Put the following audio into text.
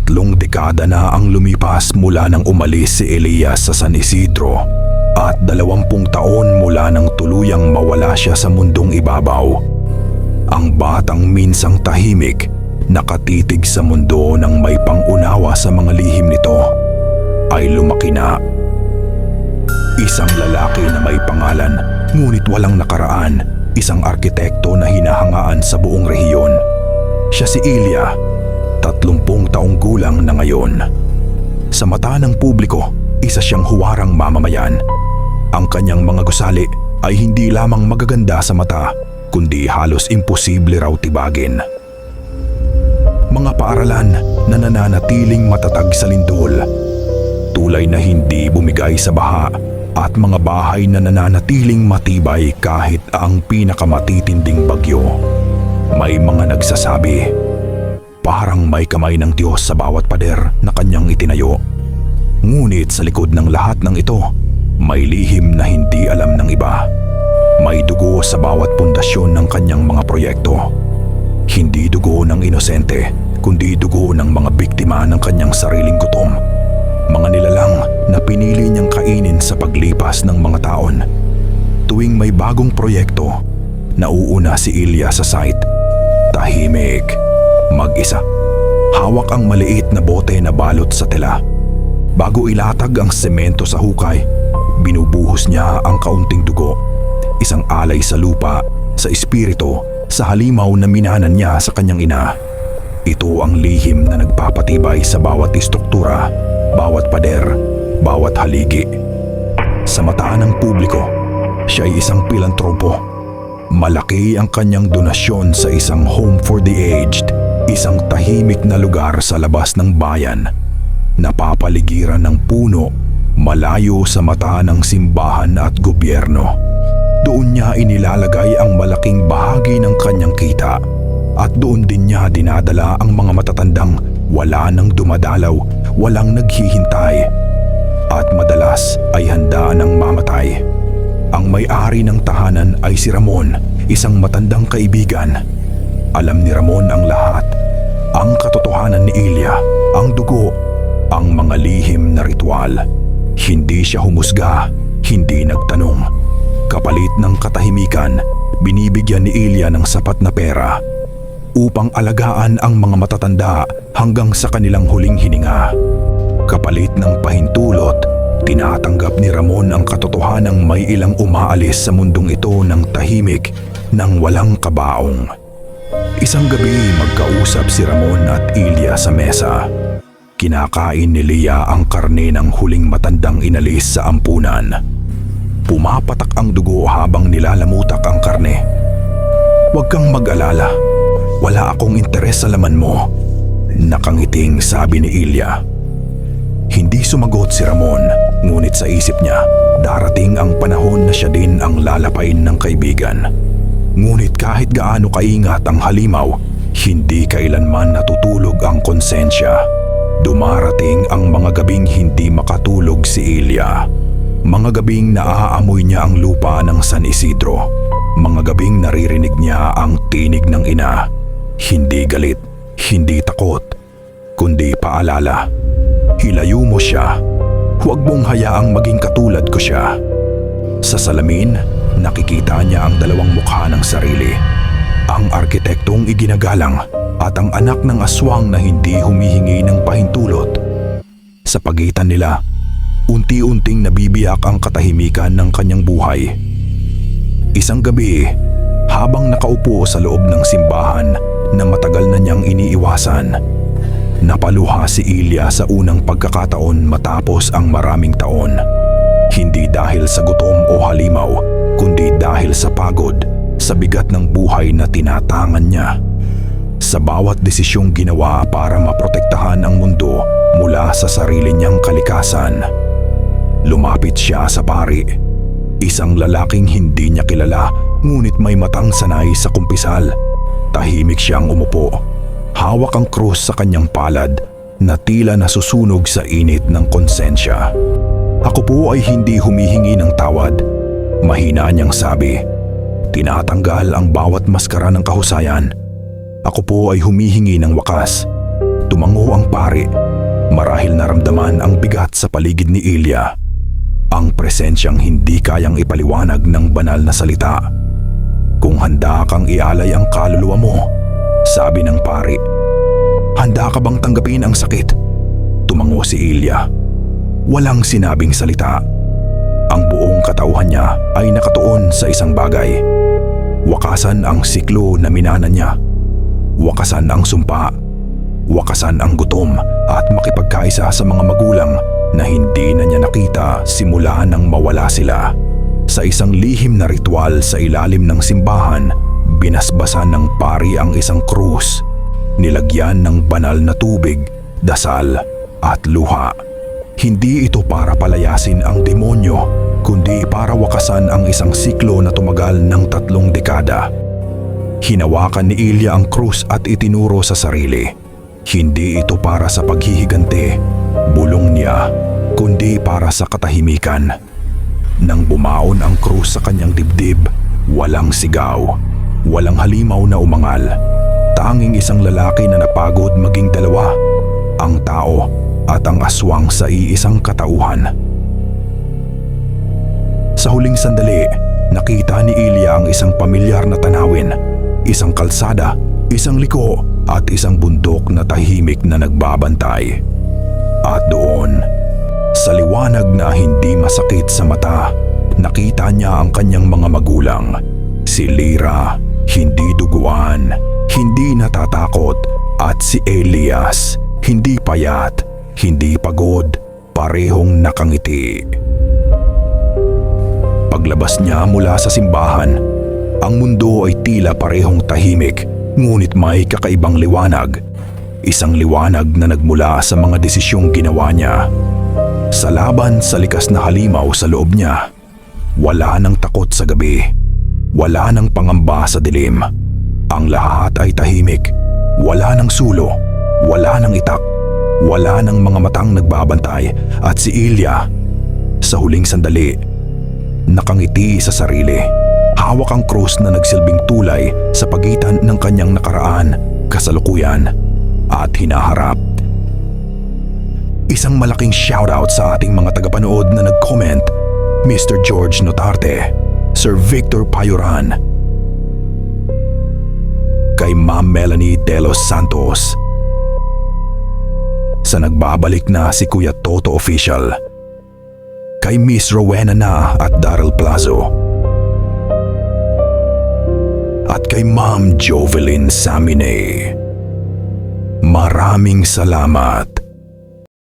3 dekada na ang lumipas mula nang umalis si Elias sa San Isidro at 20 taon mula nang tuluyang mawala siya sa mundong ibabaw. Ang batang minsang tahimik, nakatitig sa mundo ng may pangunawa sa mga lihim nito, ay lumaki na. Isang lalaki na may pangalan ngunit walang nakaraan, isang arkitekto na hinahangaan sa buong rehiyon. Siya si Ilya, 30 taong gulang na ngayon. Sa mata ng publiko, isa siyang huwarang mamamayan. Ang kanyang mga gusali ay hindi lamang magaganda sa mata, kundi halos imposible raw tibagin. Mga paaralan na nananatiling matatag sa lindol, tulay na hindi bumigay sa baha, at mga bahay na nananatiling matibay kahit ang pinakamatitinding bagyo. May mga nagsasabi, parang may kamay ng Diyos sa bawat pader na kanyang itinayo. Ngunit sa likod ng lahat ng ito, may lihim na hindi alam ng iba. May dugo sa bawat pundasyon ng kanyang mga proyekto. Hindi dugo ng inosente, kundi dugo ng mga biktima ng kanyang sariling gutom. Mga nilalang na pinili niyang kainin sa paglipas ng mga taon. Tuwing may bagong proyekto, nauuna si Ilya sa site. Tahimik, mag-isa. Hawak ang maliit na bote na balot sa tela. Bago ilatag ang semento sa hukay, binubuhos niya ang kaunting dugo. Isang alay sa lupa, sa espiritu, sa halimaw na minanan niya sa kanyang ina. Ito ang lihim na nagpapatibay sa bawat istruktura, bawat pader, bawat haligi. Sa mata ng publiko, siya ay isang pilantropo. Malaki ang kanyang donasyon sa isang home for the aged, isang tahimik na lugar sa labas ng bayan, napapaligiran ng puno, malayo sa mata ng simbahan at gobyerno. Doon niya inilalagay ang malaking bahagi ng kanyang kita, at doon din niya dinadala ang mga matatandang wala nang dumadalaw, walang naghihintay, at madalas ay handa ng mamatay. Ang may-ari ng tahanan ay si Ramon, isang matandang kaibigan. Alam ni Ramon ang lahat, ang katotohanan ni Ilya, ang dugo, ang mga lihim na ritual. Hindi siya humusga, hindi nagtanong. Kapalit ng katahimikan, binibigyan ni Ilya ng sapat na pera upang alagaan ang mga matatanda hanggang sa kanilang huling hininga. Kapalit ng pahintulot, tinatanggap ni Ramon ang katotohanang may ilang umaalis sa mundong ito ng tahimik, ng walang kabaong. Isang gabi magkausap si Ramon at Ilya sa mesa. Kinakain ni Lia ang karne ng huling matandang inalis sa ampunan. Pumapatak ang dugo habang nilalamutak ang karne. "Huwag kang mag-alala. Wala akong interes sa laman mo," nakangiting sabi ni Ilya. Hindi sumagot si Ramon, ngunit sa isip niya, darating ang panahon na siya din ang lalapain ng kaibigan. Ngunit kahit gaano kaingat ang halimaw, hindi kailanman natutulog ang konsensya. Dumarating ang mga gabing hindi makatulog si Ilya. Mga gabing naaamoy niya ang lupa ng San Isidro. Mga gabing naririnig niya ang tinig ng ina. Hindi galit, hindi takot, kundi paalala. "Hilayo mo siya. Huwag mong hayaang maging katulad ko siya." Sa salamin, nakikita niya ang 2 mukha ng sarili. Ang arkitektong iginagalang at ang anak ng aswang na hindi humihingi ng pahintulot. Sa pagitan nila, unti-unting nabibiyak ang katahimikan ng kanyang buhay. Isang gabi, habang nakaupo sa loob ng simbahan na matagal na niyang iniiwasan, napaluha si Ilya sa unang pagkakataon matapos ang maraming taon. Hindi dahil sa gutom o halimaw, kundi dahil sa pagod, sa bigat ng buhay na tinatangan niya. Sa bawat desisyong ginawa para maprotektahan ang mundo mula sa sarili niyang kalikasan. Lumapit siya sa pari, isang lalaking hindi niya kilala ngunit may matang sanay sa kumpisal. Tahimik siyang umupo. Hawak ang krus sa kanyang palad na tila nasusunog sa init ng konsensya. "Ako po ay hindi humihingi ng tawad," mahina niyang sabi. "Tinatanggal ang bawat maskara ng kahusayan. Ako po ay humihingi ng wakas. Tumango ang pari. Marahil naramdaman ang bigat sa paligid ni Ilya. Ang presensyang hindi kayang ipaliwanag ng banal na salita. Kung handa kang ialay ang kaluluwa mo, sabi ng pari. Handa ka bang tanggapin ang sakit? Tumango si Ilya. Walang sinabing salita. Ang buong katauhan niya ay nakatuon sa isang bagay. Wakasan ang siklo na minana niya. Wakasan ang sumpa. Wakasan ang gutom at makipagkaisa sa mga magulang na hindi na niya nakita simula nang mawala sila. Sa isang lihim na ritual sa ilalim ng simbahan, binasbasan ng pari ang isang krus. Nilagyan ng banal na tubig, dasal at luha. Hindi ito para palayasin ang demonyo, kundi para wakasan ang isang siklo na tumagal ng 3 dekada. Hinawakan ni Ilya ang krus at itinuro sa sarili. Hindi ito para sa paghihiganti, bulong niya, kundi para sa katahimikan. Nang bumaon ang krus sa kanyang dibdib, walang sigaw, walang halimaw na umangal. Tanging isang lalaki na napagod maging dalawa, ang tao at ang aswang sa iisang katauhan. Sa huling sandali, nakita ni Ilya ang isang pamilyar na tanawin, isang kalsada, isang liko at isang bundok na tahimik na nagbabantay. At doon, sa liwanag na hindi masakit sa mata, nakita niya ang kanyang mga magulang. Si Lyra, hindi duguan, hindi natatakot, at si Elias, hindi payat, hindi pagod, parehong nakangiti. Paglabas niya mula sa simbahan, ang mundo ay tila parehong tahimik, ngunit may kakaibang liwanag. Isang liwanag na nagmula sa mga desisyong ginawa niya. Sa laban sa likas na halimaw sa loob niya, wala nang takot sa gabi, wala nang pangamba sa dilim. Ang lahat ay tahimik, wala nang sulo, wala nang itak, wala nang mga matang nagbabantay. At si Ilya, sa huling sandali, nakangiti sa sarili. Hawak ang krus na nagsilbing tulay sa pagitan ng kanyang nakaraan, kasalukuyan at hinaharap. Isang malaking shoutout sa ating mga tagapanood na nag-comment: Mr. George Notarte, Sir Victor Payuran, kay Ma'am Melanie De Los Santos, sa nagbabalik na si Kuya Toto Official, kay Miss Rowena Na at Daryl Plazo, at kay Ma'am Jovelyn Samine. Maraming salamat.